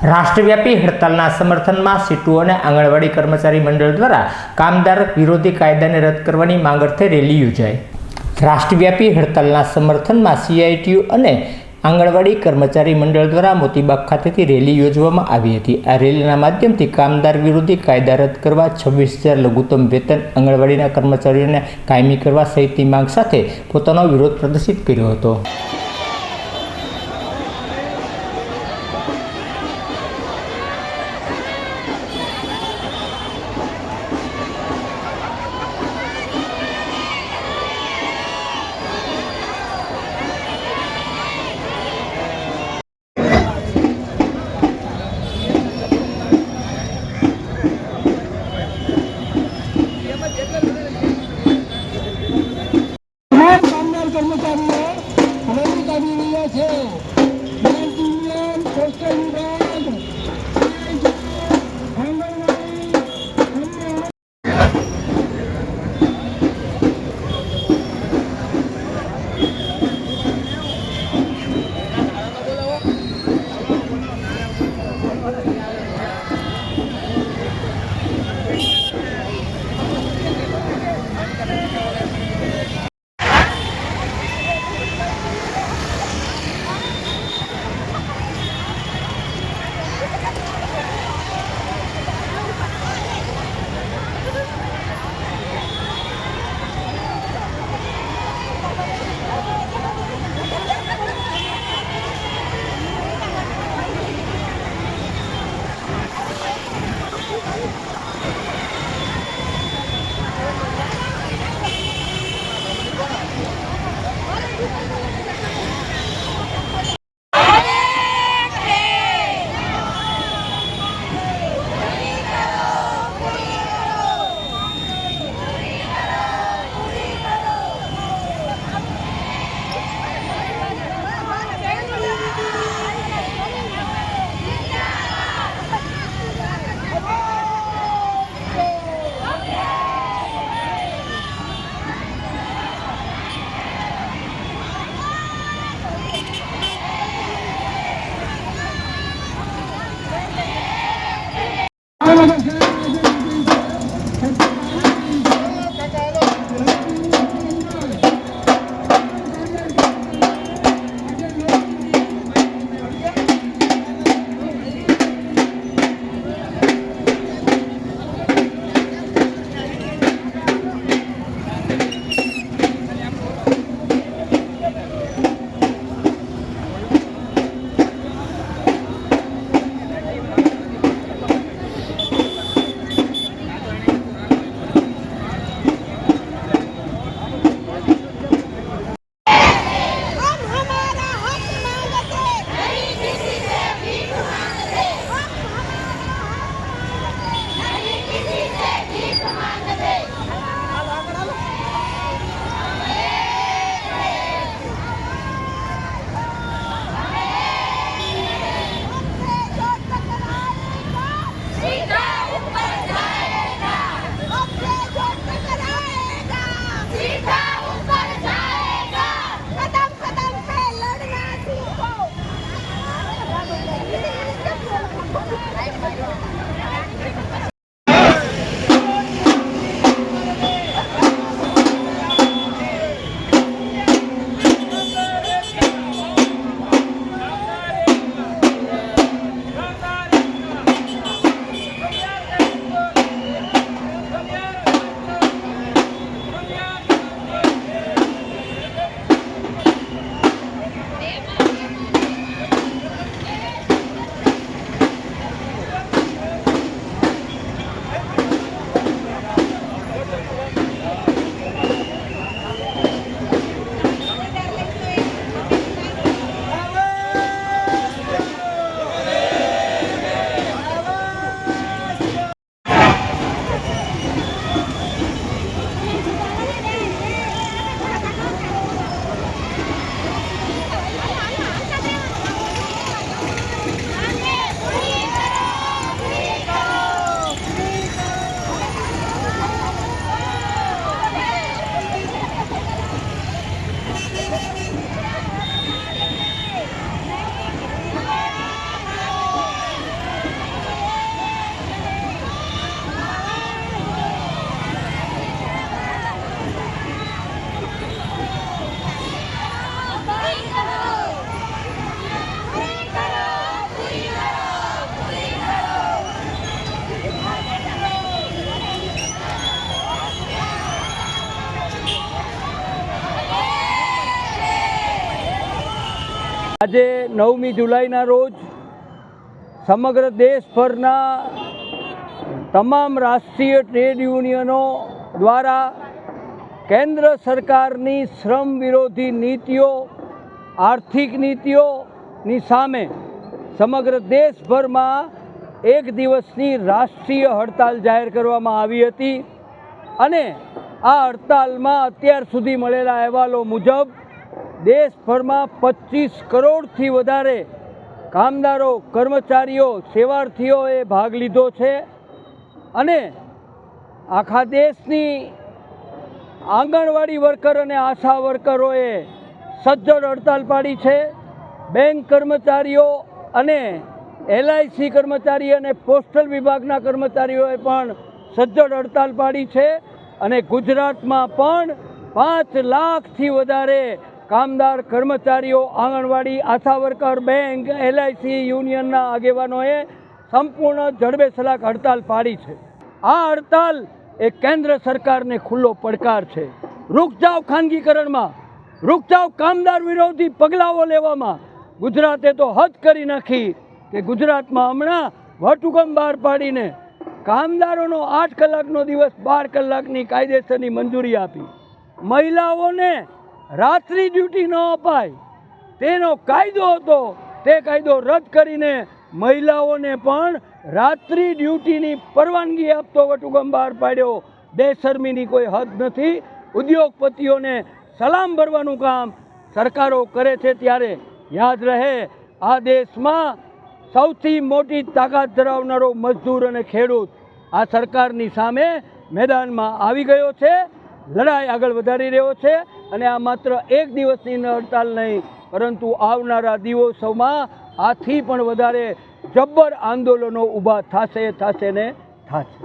રાષ્ટ્રવ્યાપી હડતાલના સમર્થનમાં સીટુ અને આંગણવાડી કર્મચારી મંડળ દ્વારા કામદાર વિરોધી કાયદાને રદ કરવાની માંગ અર્થે રેલી યોજાઈ। રાષ્ટ્રવ્યાપી હડતાલના સમર્થનમાં CITU અને આંગણવાડી કર્મચારી મંડળ દ્વારા મોતીબાગ ખાતેથી રેલી યોજવામાં આવી હતી। આ રેલીના માધ્યમથી કામદાર વિરોધી કાયદા રદ કરવા, 26,000 લઘુત્તમ વેતન, આંગણવાડીના કર્મચારીઓને કાયમી કરવા સહિતની માંગ સાથે પોતાનો વિરોધ પ્રદર્શિત કર્યો હતો। કામદાર કર્મચારીઓ આજે 9મી જુલાઈના રોજ સમગ્ર દેશભરના તમામ રાષ્ટ્રીય ટ્રેડ યુનિયનો દ્વારા કેન્દ્ર સરકારની શ્રમ વિરોધી નીતિઓ, આર્થિક નીતિઓની સામે સમગ્ર દેશભરમાં એક દિવસની રાષ્ટ્રીય હડતાલ જાહેર કરવામાં આવી હતી અને આ હડતાલમાં અત્યાર સુધી મળેલા અહેવાલો મુજબ દેશભરમાં 25 કરોડથી વધારે કામદારો, કર્મચારીઓ, સેવાર્થીઓએ ભાગ લીધો છે અને આખા દેશની આંગણવાડી વર્કર અને આશા વર્કરોએ સજ્જડ હડતાલ પાડી છે. બેંક કર્મચારીઓ અને LIC કર્મચારી અને પોસ્ટલ વિભાગના કર્મચારીઓએ પણ સજ્જડ હડતાલ પાડી છે અને ગુજરાતમાં પણ 5 લાખથી વધારે કામદાર, કર્મચારીઓ, આંગણવાડી, આશા વર્કર, બેંક, LIC યુનિયનના આગેવાનોએ સંપૂર્ણ જડબેસલાક હડતાલ પાડી છે. આ હડતાલ એ કેન્દ્ર સરકારને ખુલ્લો પડકાર છે. રૂક જાઓ ખાનગીકરણમાં, રૂક જાઓ કામદાર વિરોધી પગલાઓ લેવામાં. ગુજરાતે તો હદ કરી નાખી કે ગુજરાતમાં હમણાં વટહુકમ બહાર પાડીને કામદારોનો 8 કલાકનો દિવસ 12 કલાકની કાયદેસરની મંજૂરી આપી. મહિલાઓને રાત્રિ ડ્યુટી ન અપાય તેનો કાયદો હતો, તે કાયદો રદ કરીને મહિલાઓને પણ રાત્રિ ડ્યુટીની પરવાનગી આપતો વટહુકમ બહાર પાડ્યો. બેશરમીની કોઈ હદ નથી. ઉદ્યોગપતિઓને સલામ ભરવાનું કામ સરકારો કરે છે. ત્યારે યાદ રહે, આ દેશમાં સૌથી મોટી તાકાત ધરાવનારો મજદૂર અને ખેડૂત આ સરકારની સામે મેદાનમાં આવી ગયો છે, લડાઈ આગળ વધારી રહ્યો છે અને આ માત્ર એક દિવસની હડતાલ નહીં, પરંતુ આવનારા દિવસોમાં આથી પણ વધારે જબ્બર આંદોલનો ઊભા થશે ને થશે.